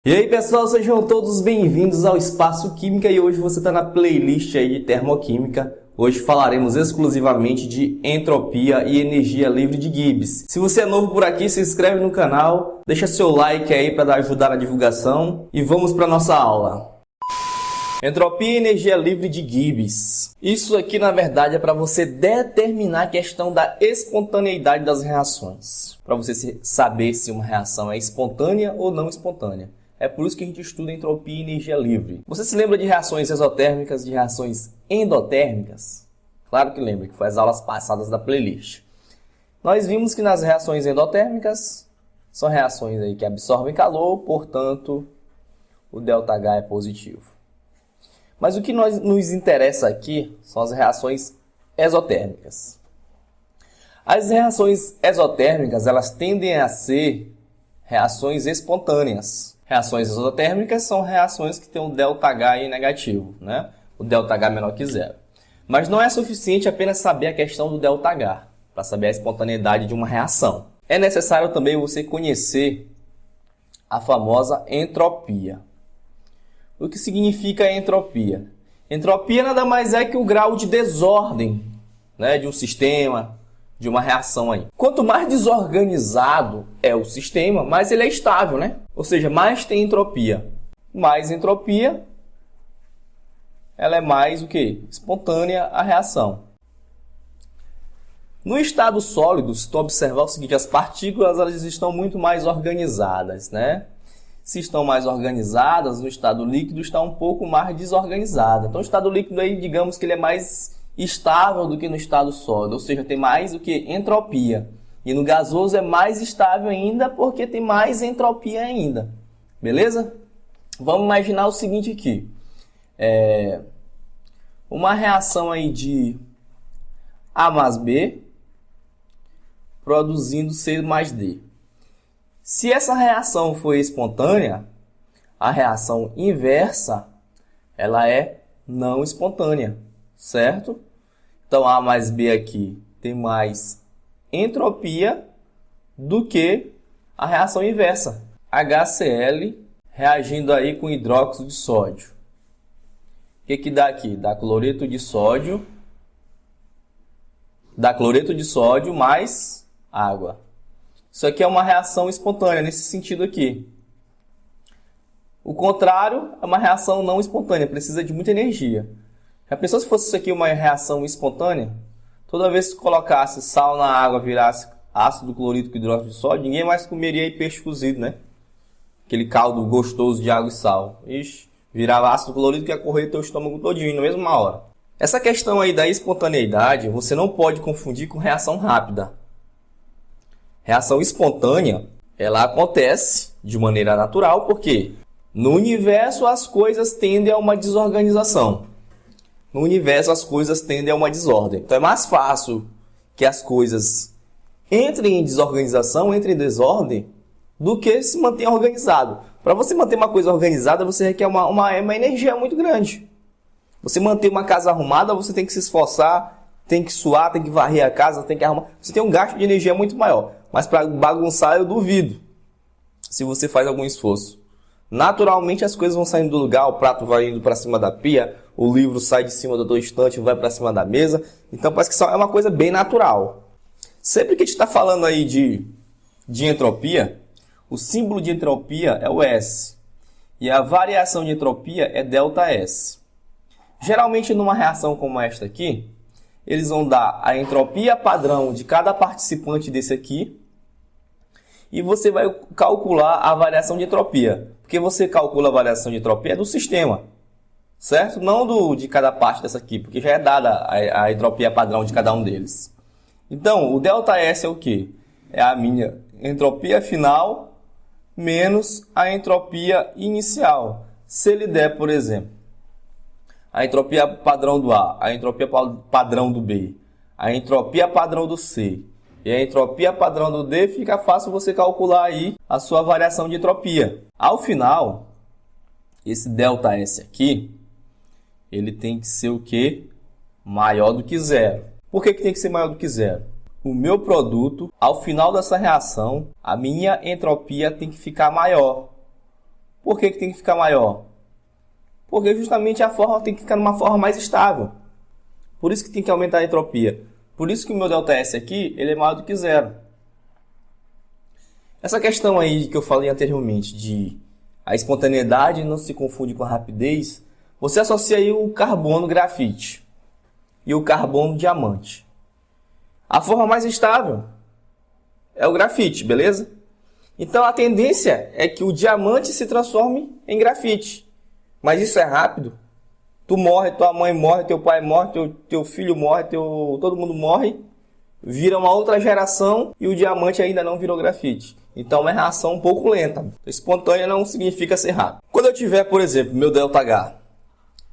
E aí pessoal, sejam todos bem-vindos ao Espaço Química e hoje você está na playlist aí de Termoquímica. Hoje falaremos exclusivamente de entropia e energia livre de Gibbs. Se você é novo por aqui, se inscreve no canal, deixa seu like aí para ajudar na divulgação e vamos para nossa aula. Entropia e energia livre de Gibbs. Isso aqui na verdade é para você determinar a questão da espontaneidade das reações. Para você saber se uma reação é espontânea ou não espontânea. É por isso que a gente estuda entropia e energia livre. Você se lembra de reações exotérmicas, de reações endotérmicas? Claro que lembra, que foi as aulas passadas da playlist. Nós vimos que nas reações endotérmicas são reações aí que absorvem calor, portanto, o ΔH é positivo. Mas o que nos interessa aqui são as reações exotérmicas. As reações exotérmicas, elas tendem a ser reações espontâneas. Reações exotérmicas são reações que têm um ΔH negativo, né? O ΔH menor que zero. Mas não é suficiente apenas saber a questão do ΔH, para saber a espontaneidade de uma reação. É necessário também você conhecer a famosa entropia. O que significa entropia? Entropia nada mais é que o grau de desordem, né, de um sistema, de uma reação aí. Quanto mais desorganizado é o sistema, mais ele é estável, né? Ou seja, mais tem entropia. Mais entropia, ela é mais o quê? Espontânea a reação. No estado sólido, se tu observar o seguinte, as partículas elas estão muito mais organizadas, né? Se estão mais organizadas, no estado líquido está um pouco mais desorganizada. Então, o estado líquido aí, digamos que ele é mais estável do que no estado sólido, ou seja, tem mais o que? Entropia. E no gasoso é mais estável ainda porque tem mais entropia ainda. Beleza? Vamos imaginar o seguinte aqui. Uma reação aí de A mais B produzindo C mais D. Se essa reação for espontânea, a reação inversa ela é não espontânea, certo? Então A mais B aqui tem mais entropia do que a reação inversa. HCl reagindo aí com hidróxido de sódio. O que dá aqui? Dá cloreto de sódio. Dá cloreto de sódio mais água. Isso aqui é uma reação espontânea, nesse sentido aqui. O contrário é uma reação não espontânea, precisa de muita energia. Já pensou se fosse isso aqui uma reação espontânea? Toda vez que colocasse sal na água, virasse ácido clorídrico com hidróxido de sódio, ninguém mais comeria aí peixe cozido, né? Aquele caldo gostoso de água e sal. Ixi, virava ácido clorídrico e ia correr teu estômago todinho na mesma hora. Essa questão aí da espontaneidade, você não pode confundir com reação rápida. Reação espontânea, ela acontece de maneira natural, porque no universo as coisas tendem a uma desorganização. No universo as coisas tendem a uma desordem. Então é mais fácil que as coisas entrem em desorganização, entrem em desordem, do que se mantenha organizado. Para você manter uma coisa organizada, você requer uma energia muito grande. Você manter uma casa arrumada, você tem que se esforçar, tem que suar, tem que varrer a casa, tem que arrumar. Você tem um gasto de energia muito maior. Mas para bagunçar, eu duvido, se você faz algum esforço. Naturalmente, as coisas vão saindo do lugar, o prato vai indo para cima da pia, o livro sai de cima do estante e vai para cima da mesa. Então, parece que é uma coisa bem natural. Sempre que a gente está falando aí de entropia, o símbolo de entropia é o S. E a variação de entropia é ΔS. Geralmente, numa reação como esta aqui, eles vão dar a entropia padrão de cada participante desse aqui. E você vai calcular a variação de entropia. Porque você calcula a variação de entropia do sistema. Certo? Não de cada parte dessa aqui. Porque já é dada a entropia padrão de cada um deles. Então, o ΔS é o quê? É a minha entropia final menos a entropia inicial. Se ele der, por exemplo, a entropia padrão do A, a entropia padrão do B, a entropia padrão do C e a entropia padrão do D, fica fácil você calcular aí a sua variação de entropia. Ao final, esse ΔS aqui, ele tem que ser o quê? Maior do que zero. Por que tem que ser maior do que zero? O meu produto, ao final dessa reação, a minha entropia tem que ficar maior. Por que tem que ficar maior? Porque justamente a forma tem que ficar numa forma mais estável. Por isso que tem que aumentar a entropia. Por isso que o meu ΔS aqui ele é maior do que zero. Essa questão aí que eu falei anteriormente de a espontaneidade não se confunde com a rapidez, você associa aí o carbono grafite e o carbono diamante. A forma mais estável é o grafite, beleza? Então a tendência é que o diamante se transforme em grafite. Mas isso é rápido. Tu morre, tua mãe morre, teu pai morre, teu filho morre, todo mundo morre. Vira uma outra geração e o diamante ainda não virou grafite. Então é uma reação um pouco lenta. Espontânea não significa ser rápido. Quando eu tiver, por exemplo, meu ΔH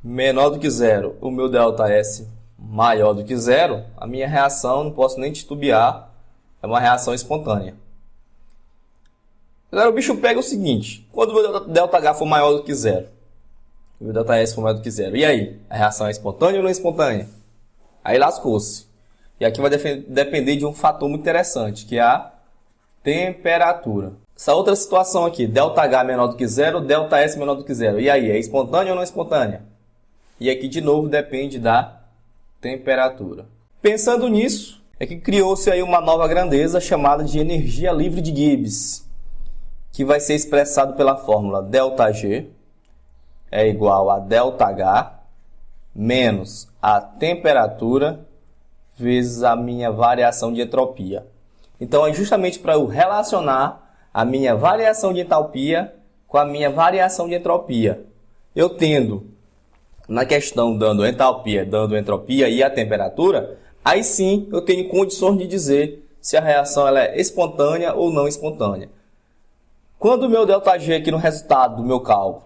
menor do que zero, o meu ΔS maior do que zero, a minha reação, não posso nem titubear, é uma reação espontânea. Agora o bicho pega o seguinte, quando o meu ΔH for maior do que zero, o meu ΔS for maior do que zero, e aí? A reação é espontânea ou não é espontânea? Aí lascou-se. E aqui vai depender de um fator muito interessante, que é a temperatura. Essa outra situação aqui, ΔH menor do que zero, ΔS menor do que zero. E aí, é espontânea ou não é espontânea? E aqui de novo depende da temperatura. Pensando nisso, é que criou-se aí uma nova grandeza chamada de energia livre de Gibbs, que vai ser expressado pela fórmula ΔG é igual a ΔH menos a temperatura vezes a minha variação de entropia. Então é justamente para eu relacionar a minha variação de entalpia com a minha variação de entropia. Eu tendo na questão dando entalpia, dando entropia e a temperatura, aí sim eu tenho condições de dizer se a reação ela é espontânea ou não espontânea. Quando o meu ΔG aqui no resultado do meu cálculo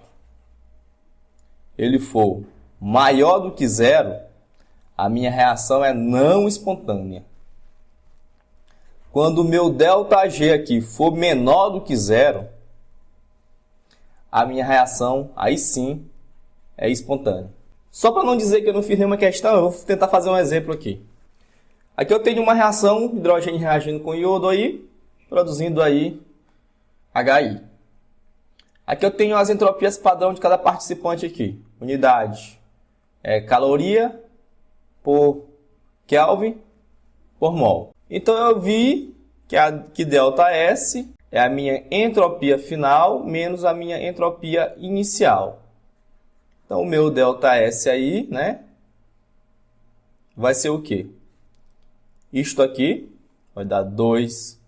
ele for maior do que zero, a minha reação é não espontânea. Quando o meu ΔG aqui for menor do que zero, a minha reação aí sim é espontânea. Só para não dizer que eu não fiz nenhuma questão, eu vou tentar fazer um exemplo aqui. Aqui eu tenho uma reação, hidrogênio reagindo com iodo aí, produzindo aí HI. Aqui eu tenho as entropias padrão de cada participante aqui. Unidade é caloria por Kelvin por mol. Então eu vi que ΔS é a minha entropia final menos a minha entropia inicial. Então o meu ΔS aí, né, vai ser o quê? Isto aqui vai dar 2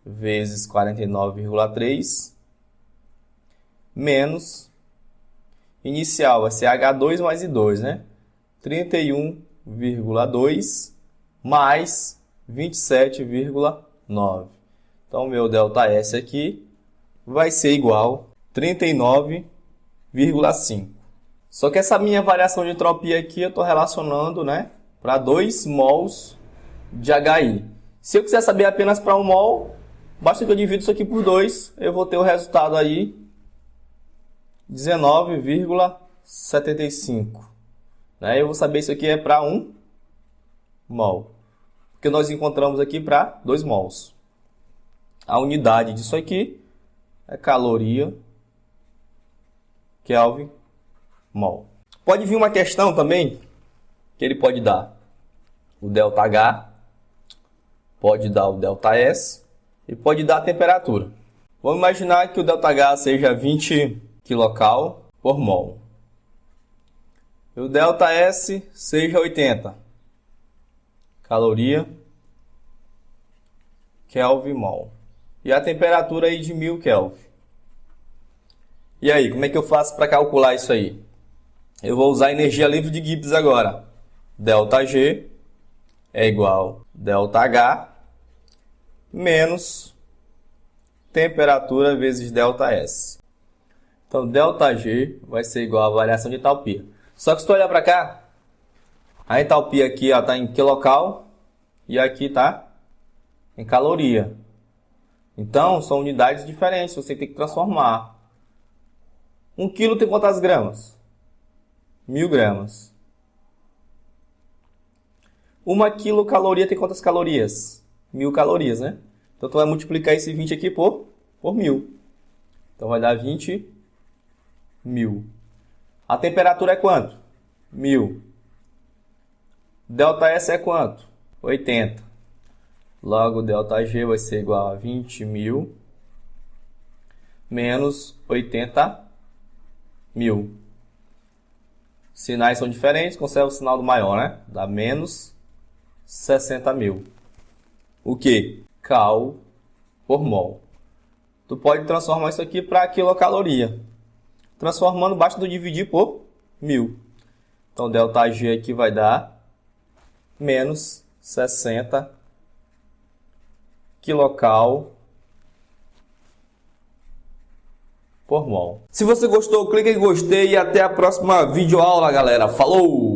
vezes 49,3 menos inicial vai ser H2 mais I2, né? 31,2 mais 27,9. Então, o meu ΔS aqui vai ser igual a 39,5. Só que essa minha variação de entropia aqui eu estou relacionando, né, para 2 mols de HI. Se eu quiser saber apenas para 1 mol, basta que eu divido isso aqui por 2, eu vou ter o resultado aí 19,75. Né? Eu vou saber isso aqui é para 1 mol. Porque nós encontramos aqui para 2 mols. A unidade disso aqui é caloria Kelvin mol. Pode vir uma questão também que ele pode dar o ΔH, pode dar o ΔS e pode dar a temperatura. Vamos imaginar que o ΔH seja 20 kcal por mol. E o ΔS seja 80 caloria Kelvin mol. E a temperatura aí de 1000 Kelvin. E aí, como é que eu faço para calcular isso aí? Eu vou usar a energia livre de Gibbs agora. ΔG é igual a ΔH menos temperatura vezes ΔS. Então, ΔG vai ser igual a variação de entalpia. Só que se tu olhar para cá, a entalpia aqui está em quilocal e aqui está em caloria. Então, são unidades diferentes, você tem que transformar. 1 quilo tem quantas gramas? 1000 gramas. 1 quilocaloria tem quantas calorias? 1000 calorias, né? Então, tu vai multiplicar esse 20 aqui por 1000. Então, vai dar 20 1000. A temperatura é quanto? 1000. ΔS é quanto? 80. Logo, ΔG vai ser igual a 20.000 menos 80.000. Sinais são diferentes, conserva o sinal do maior, né? Dá menos 60.000. O que? Cal por mol. Tu pode transformar isso aqui para quilocaloria. Transformando, basta tu dividir por 1000. Então, ΔG aqui vai dar menos 60 quilocal por mol. Se você gostou, clique em gostei e até a próxima videoaula, galera. Falou!